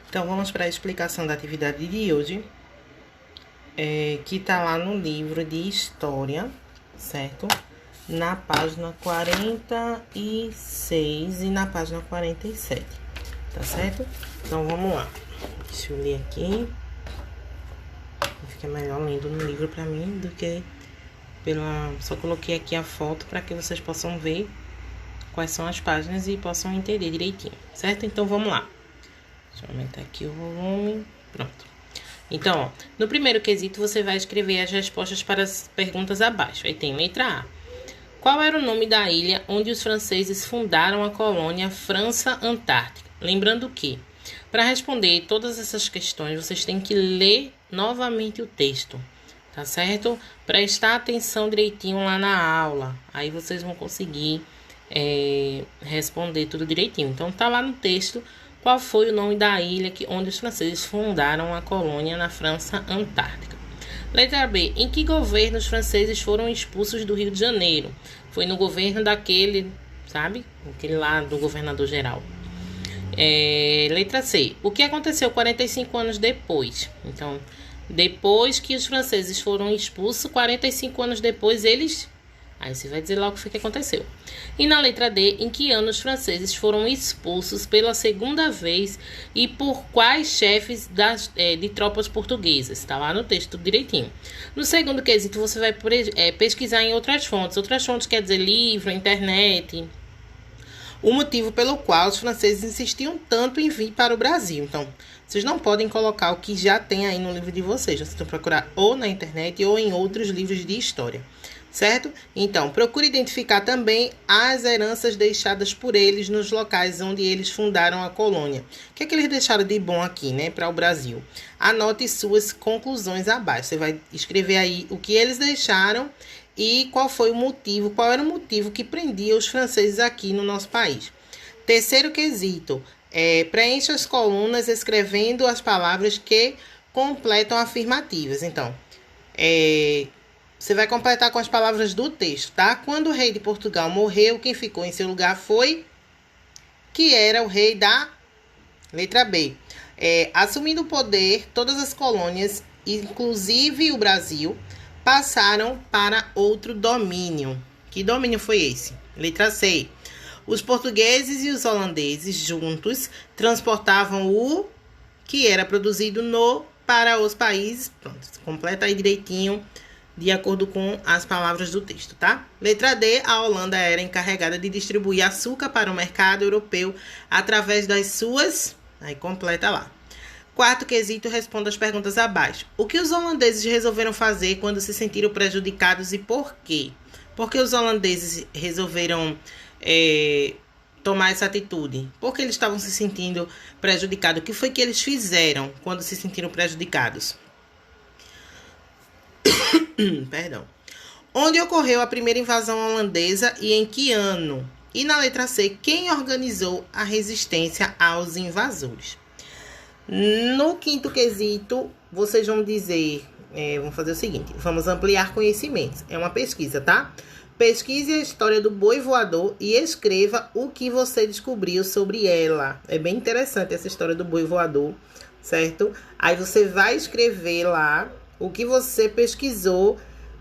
Então, vamos para a explicação da atividade de hoje, que está lá no livro de História, certo? Na página 46 e na página 47, tá certo? Então, vamos lá. Deixa eu ler aqui. Fica melhor lendo no livro para mim do que Só coloquei aqui a foto para que vocês possam ver quais são as páginas e possam entender direitinho, certo? Então, vamos lá. Deixa eu aumentar aqui o volume. Pronto. Então, ó, no primeiro quesito, você vai escrever as respostas para as perguntas abaixo. Aí tem letra A. Qual era o nome da ilha onde os franceses fundaram a colônia França Antártica? Lembrando que, para responder todas essas questões, vocês têm que ler novamente o texto, tá certo? Prestar atenção direitinho lá na aula. Aí vocês vão conseguir responder tudo direitinho. Então, tá lá no texto. Qual foi o nome da ilha onde os franceses fundaram a colônia na França Antártica? Letra B. Em que governo os franceses foram expulsos do Rio de Janeiro? Foi no governo daquele, sabe? Aquele lá do governador geral. Letra C. O que aconteceu 45 anos depois? Então, depois que os franceses foram expulsos, 45 anos depois eles... Aí você vai dizer lá o que foi que aconteceu. E na letra D, em que ano os franceses foram expulsos pela segunda vez e por quais chefes de tropas portuguesas? Está lá no texto direitinho. No segundo quesito, você vai pesquisar em outras fontes. Outras fontes quer dizer livro, internet. O motivo pelo qual os franceses insistiam tanto em vir para o Brasil. Então, vocês não podem colocar o que já tem aí no livro de vocês. Vocês têm que procurar ou na internet ou em outros livros de história. Certo? Então, procure identificar também as heranças deixadas por eles nos locais onde eles fundaram a colônia. O que é que eles deixaram de bom aqui, né, para o Brasil? Anote suas conclusões abaixo. Você vai escrever aí o que eles deixaram e qual foi o motivo, qual era o motivo que prendia os franceses aqui no nosso país. Terceiro quesito, preencha as colunas escrevendo as palavras que completam afirmativas. Então, você vai completar com as palavras do texto, tá? Quando o rei de Portugal morreu, quem ficou em seu lugar foi... que era o rei da... Letra B. Assumindo o poder, todas as colônias, inclusive o Brasil, passaram para outro domínio. Que domínio foi esse? Letra C. Os portugueses e os holandeses juntos transportavam o que era produzido para os países. Pronto, completa aí direitinho, de acordo com as palavras do texto, tá? Letra D, a Holanda era encarregada de distribuir açúcar para o mercado europeu através das suas... Aí completa lá. Quarto quesito, responda as perguntas abaixo. O que os holandeses resolveram fazer quando se sentiram prejudicados e por quê? Por que os holandeses resolveram tomar essa atitude? Porque eles estavam se sentindo prejudicados. O que foi que eles fizeram quando se sentiram prejudicados? Perdão. Onde ocorreu a primeira invasão holandesa e em que ano? E na letra C, quem organizou a resistência aos invasores? No quinto quesito, vocês vão dizer, vamos fazer o seguinte, vamos ampliar conhecimentos. É uma pesquisa, tá? Pesquise a história do boi voador e escreva o que você descobriu sobre ela. É bem interessante essa história do boi voador, certo? Aí você vai escrever lá o que você pesquisou,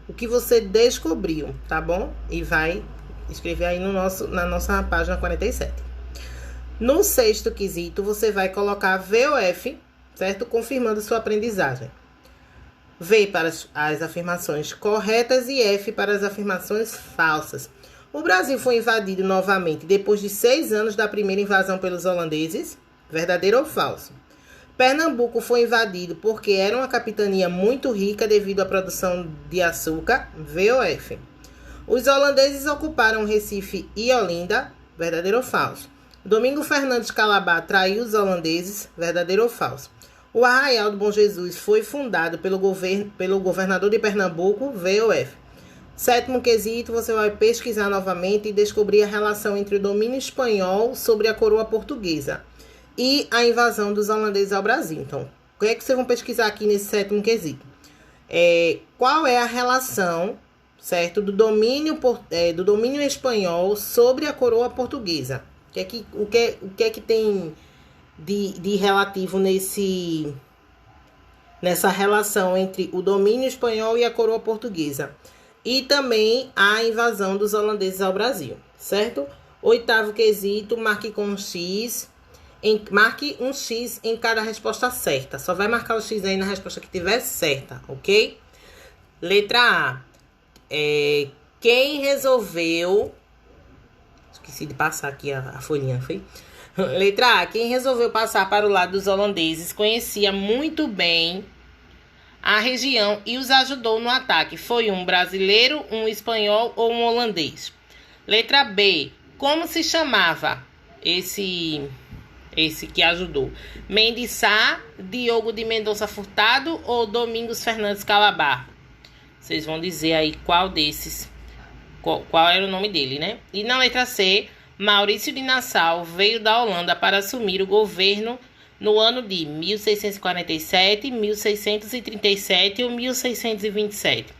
o que você descobriu, tá bom? E vai escrever aí na nossa página 47. No sexto quesito, você vai colocar VOF, certo? Confirmando sua aprendizagem. V para as afirmações corretas e F para as afirmações falsas. O Brasil foi invadido novamente depois de 6 anos da primeira invasão pelos holandeses. Verdadeiro ou falso? Pernambuco foi invadido porque era uma capitania muito rica devido à produção de açúcar. VOF. Os holandeses ocuparam Recife e Olinda. Verdadeiro ou falso? Domingo Fernandes Calabar traiu os holandeses. Verdadeiro ou falso? O Arraial do Bom Jesus foi fundado pelo governador de Pernambuco. VOF. Sétimo quesito, você vai pesquisar novamente e descobrir a relação entre o domínio espanhol sobre a coroa portuguesa e a invasão dos holandeses ao Brasil. Então, o que é que vocês vão pesquisar aqui nesse sétimo quesito? Qual é a relação, certo? Do domínio espanhol sobre a coroa portuguesa. O que é que tem de relativo nessa relação entre o domínio espanhol e a coroa portuguesa? E também a invasão dos holandeses ao Brasil, certo? Oitavo quesito, marque um X em cada resposta certa. Só vai marcar o X aí na resposta que tiver certa, ok? Letra A. Quem resolveu... Esqueci de passar aqui a folhinha, foi? Letra A. Quem resolveu passar para o lado dos holandeses conhecia muito bem a região e os ajudou no ataque. Foi um brasileiro, um espanhol ou um holandês? Letra B. Como se chamava esse que ajudou? Mendes Sá, Diogo de Mendonça Furtado ou Domingos Fernandes Calabar? Vocês vão dizer aí qual desses, qual era o nome dele, né? E na letra C, Maurício de Nassau veio da Holanda para assumir o governo no ano de 1647, 1637 ou 1627.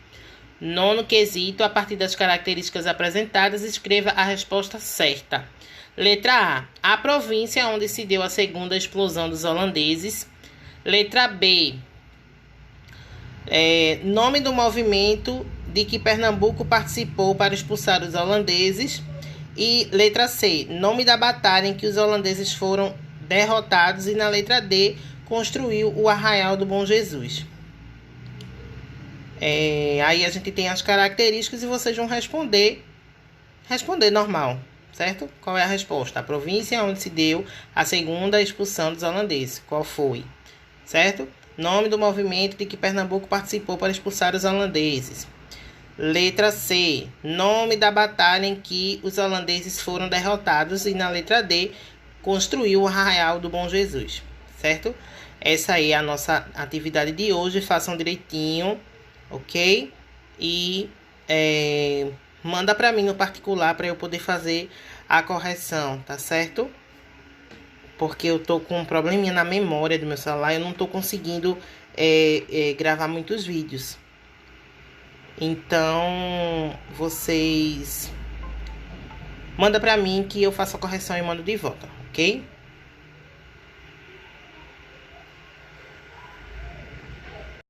Nono quesito, a partir das características apresentadas, escreva a resposta certa. Letra A. A província onde se deu a segunda explosão dos holandeses. Letra B. Nome do movimento de que Pernambuco participou para expulsar os holandeses. E letra C. Nome da batalha em que os holandeses foram derrotados. E na letra D. Construiu o Arraial do Bom Jesus. Aí a gente tem as características e vocês vão responder normal, certo? Qual é a resposta? A província onde se deu a segunda expulsão dos holandeses. Qual foi? Certo? Nome do movimento de que Pernambuco participou para expulsar os holandeses. Letra C. Nome da batalha em que os holandeses foram derrotados. E na letra D, construiu o Arraial do Bom Jesus. Certo? Essa aí é a nossa atividade de hoje. Façam direitinho, ok? E manda para mim no particular para eu poder fazer a correção, tá certo? Porque eu tô com um probleminha na memória do meu celular, eu não tô conseguindo gravar muitos vídeos. Então, vocês manda para mim que eu faço a correção e mando de volta, ok?